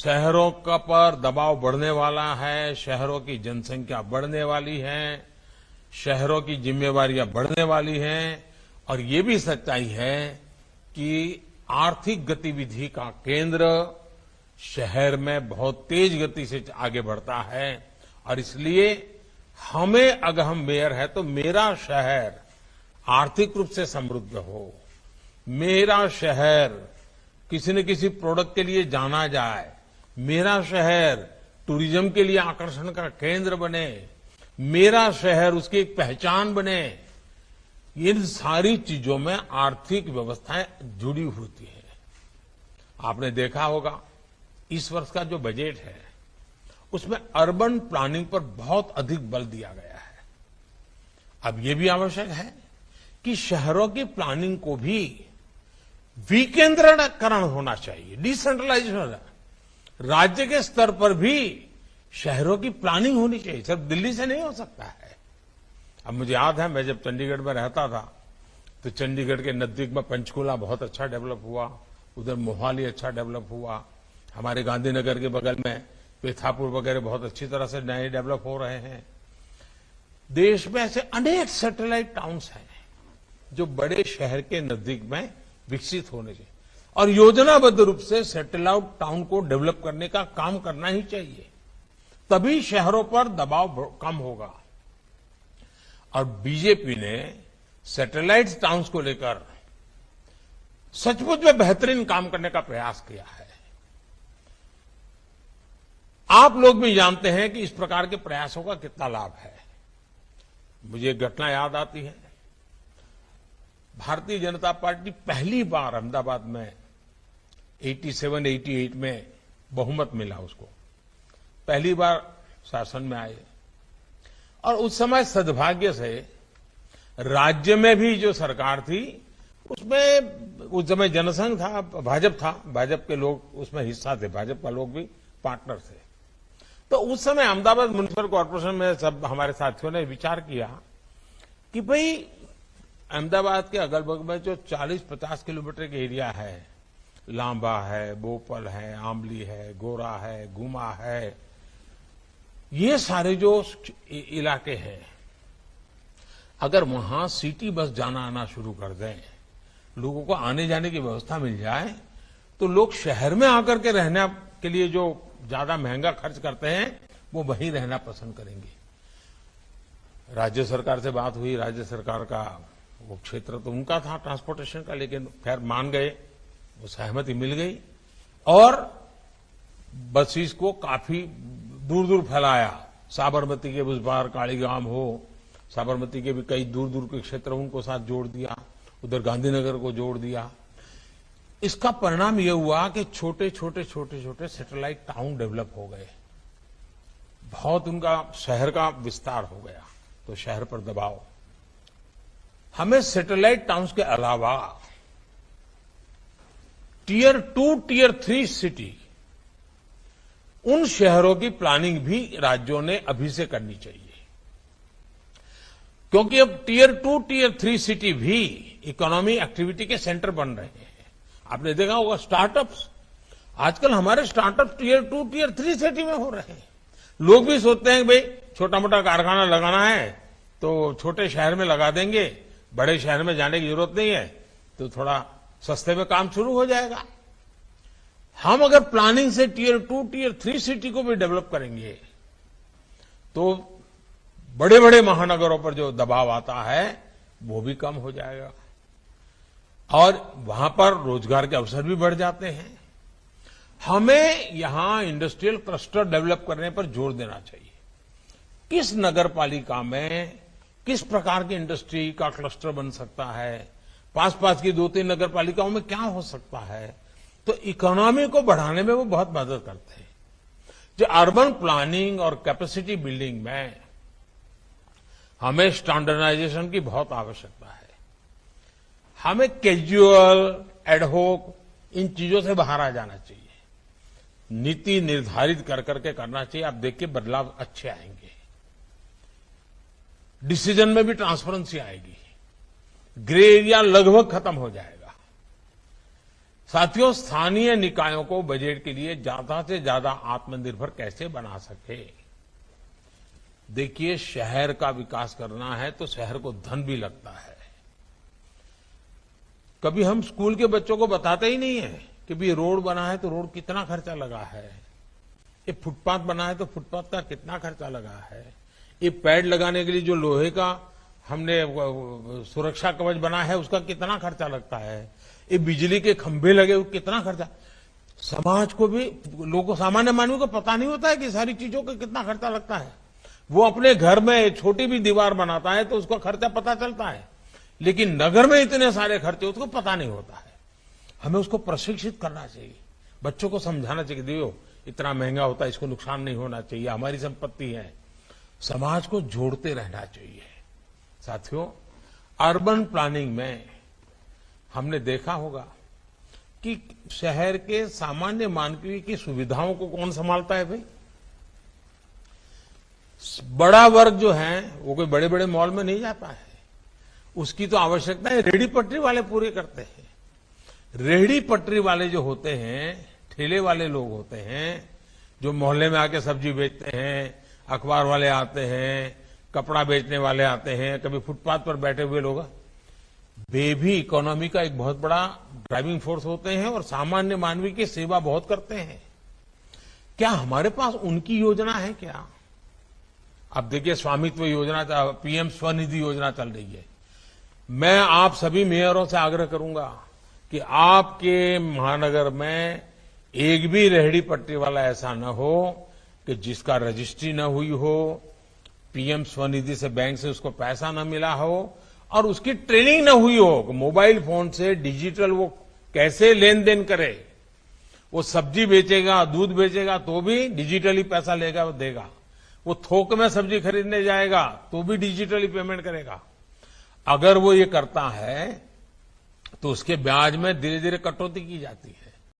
शहरों का पर दबाव बढ़ने वाला है, शहरों की जनसंख्या बढ़ने वाली है, शहरों की जिम्मेवारियां बढ़ने वाली हैं और ये भी सच्चाई है कि आर्थिक गतिविधि का केंद्र शहर में बहुत तेज गति से आगे बढ़ता है और इसलिए हमें, अगर हम मेयर है तो मेरा शहर आर्थिक रूप से समृद्ध हो, मेरा शहर किसी न किसी प्रोडक्ट के लिए जाना जाए, मेरा शहर टूरिज्म के लिए आकर्षण का केंद्र बने, मेरा शहर उसकी एक पहचान बने, इन सारी चीजों में आर्थिक व्यवस्थाएं जुड़ी होती है। आपने देखा होगा इस वर्ष का जो बजट है उसमें अर्बन प्लानिंग पर बहुत अधिक बल दिया गया है। अब ये भी आवश्यक है कि शहरों की प्लानिंग को भी विकेंद्रीकरण होना चाहिए, डिसेंट्रलाइजेशन। राज्य के स्तर पर भी शहरों की प्लानिंग होनी चाहिए, सिर्फ दिल्ली से नहीं हो सकता है। अब मुझे याद है, मैं जब चंडीगढ़ में रहता था तो चंडीगढ़ के नजदीक में पंचकुला बहुत अच्छा डेवलप हुआ, उधर मोहाली अच्छा डेवलप हुआ, हमारे गांधीनगर के बगल में पेथापुर वगैरह बहुत अच्छी तरह से नए डेवलप हो रहे हैं। देश में ऐसे अनेक सैटेलाइट टाउन्स हैं जो बड़े शहर के नजदीक में विकसित होने चाहिए और योजनाबद्ध रूप से सैटेलाइट टाउन को डेवलप करने का काम करना ही चाहिए, तभी शहरों पर दबाव कम होगा। और बीजेपी ने सैटेलाइट टाउन्स को लेकर सचमुच में बेहतरीन काम करने का प्रयास किया है। आप लोग भी जानते हैं कि इस प्रकार के प्रयासों का कितना लाभ है। मुझे एक घटना याद आती है, भारतीय जनता पार्टी पहली बार अहमदाबाद में 87-88 में बहुमत मिला उसको, पहली बार शासन में आए और उस समय सद्भाग्य से राज्य में भी जो सरकार थी उसमें उस समय जनसंघ था, भाजपा के लोग उसमें हिस्सा थे, भाजपा का लोग भी पार्टनर थे। तो उस समय अहमदाबाद म्युनिसिपल कॉर्पोरेशन में सब हमारे साथियों ने विचार किया कि भाई अहमदाबाद के अगल बगल में जो 40-50 किलोमीटर के एरिया है, लांबा है, बोपल है, आमली है, गोरा है, गुमा है, ये सारे जो इलाके हैं, अगर वहां सिटी बस जाना आना शुरू कर दें, लोगों को आने जाने की व्यवस्था मिल जाए, तो लोग शहर में आकर के रहने के लिए जो ज्यादा महंगा खर्च करते हैं वो वहीं रहना पसंद करेंगे। राज्य सरकार से बात हुई, राज्य सरकार का वो क्षेत्र तो उनका था ट्रांसपोर्टेशन का, लेकिन खैर मान गए, वो सहमति मिल गई और बसेस को काफी दूर दूर फैलाया। साबरमती के उस पार कालीगाम हो, साबरमती के भी कई दूर दूर के क्षेत्र उनको साथ जोड़ दिया, उधर गांधीनगर को जोड़ दिया। इसका परिणाम यह हुआ कि छोटे छोटे सैटेलाइट टाउन डेवलप हो गए, बहुत उनका शहर का विस्तार हो गया। तो शहर पर दबाव, हमें सैटेलाइट टाउन्स के अलावा टियर 2, टियर 3 सिटी, उन शहरों की प्लानिंग भी राज्यों ने अभी से करनी चाहिए, क्योंकि अब टियर 2, टियर 3 सिटी भी इकोनॉमी एक्टिविटी के सेंटर बन रहे हैं। आपने देखा होगा स्टार्टअप्स, आजकल हमारे स्टार्टअप टियर 2, टियर 3 सिटी में हो रहे हैं। लोग भी सोचते हैं भाई छोटा मोटा कारखाना लगाना है तो छोटे शहर में लगा देंगे, बड़े शहर में जाने की जरूरत नहीं है, तो थोड़ा सस्ते में काम शुरू हो जाएगा। हम अगर प्लानिंग से टियर 2, टियर 3 सिटी को भी डेवलप करेंगे तो बड़े बड़े महानगरों पर जो दबाव आता है वो भी कम हो जाएगा और वहां पर रोजगार के अवसर भी बढ़ जाते हैं। हमें यहां इंडस्ट्रियल क्लस्टर डेवलप करने पर जोर देना चाहिए। किस नगर पालिका में किस प्रकार की इंडस्ट्री का क्लस्टर बन सकता है, पास की 2-3 नगर पालिकाओं में क्या हो सकता है, तो इकोनॉमी को बढ़ाने में वो बहुत मदद करते हैं। जो अर्बन प्लानिंग और कैपेसिटी बिल्डिंग में हमें स्टैंडर्डाइजेशन की बहुत आवश्यकता है। हमें कैजुअल, एडहोक इन चीजों से बाहर आ जाना चाहिए, नीति निर्धारित कर करके करना चाहिए। आप देखिए बदलाव अच्छे आएंगे, डिसीजन में भी ट्रांसपेरेंसी आएगी, ग्रे एरिया लगभग खत्म हो जाएगा। साथियों, स्थानीय निकायों को बजट के लिए ज्यादा से ज्यादा आत्मनिर्भर कैसे बना सके। देखिए, शहर का विकास करना है तो शहर को धन भी लगता है। कभी हम स्कूल के बच्चों को बताते ही नहीं है कि भी रोड बना है तो रोड कितना खर्चा लगा है, ये फुटपाथ बना है तो फुटपाथ का कितना खर्चा लगा है, ये पैड लगाने के लिए जो लोहे का हमने सुरक्षा कवच बना है उसका कितना खर्चा लगता है, ये बिजली के खंभे लगे हुए कितना खर्चा। समाज को भी, लोगों सामान्य मानव को पता नहीं होता है कि सारी चीजों का कितना खर्चा लगता है। वो अपने घर में एक छोटी भी दीवार बनाता है तो उसका खर्चा पता चलता है, लेकिन नगर में इतने सारे खर्चे उसको पता नहीं होता है। हमें उसको प्रशिक्षित करना चाहिए, बच्चों को समझाना चाहिए, देखो इतना महंगा होता है, इसको नुकसान नहीं होना चाहिए, हमारी संपत्ति है। समाज को जोड़ते रहना चाहिए। साथियों, अर्बन प्लानिंग में हमने देखा होगा कि शहर के सामान्य मानवीय की सुविधाओं को कौन संभालता है भाई। बड़ा वर्ग जो है वो कोई बड़े बड़े मॉल में नहीं जाता है, उसकी तो आवश्यकता है रेहड़ी पटरी वाले पूरे करते हैं। रेहड़ी पटरी वाले जो होते हैं, ठेले वाले लोग होते हैं, जो मोहल्ले में आके सब्जी बेचते हैं, अखबार वाले आते हैं, कपड़ा बेचने वाले आते हैं, कभी फुटपाथ पर बैठे हुए लोग, वे भी इकोनॉमी का एक बहुत बड़ा ड्राइविंग फोर्स होते हैं और सामान्य मानवीय की सेवा बहुत करते हैं। क्या हमारे पास उनकी योजना है क्या? अब देखिए, स्वामित्व योजना, पीएम स्वनिधि योजना चल रही है। मैं आप सभी मेयरों से आग्रह करूंगा कि आपके महानगर में एक भी रेहड़ी पटरी वाला ऐसा न हो कि जिसका रजिस्ट्री न हुई हो, पीएम स्वनिधि से बैंक से उसको पैसा न मिला हो और उसकी ट्रेनिंग न हुई हो, मोबाइल फोन से डिजिटल वो कैसे लेन देन करे। वो सब्जी बेचेगा, दूध बेचेगा तो भी डिजिटली पैसा लेगा, वो देगा। वो थोक में सब्जी खरीदने जाएगा तो भी डिजिटली पेमेंट करेगा। अगर वो ये करता है तो उसके ब्याज में धीरे धीरे कटौती की जाती है।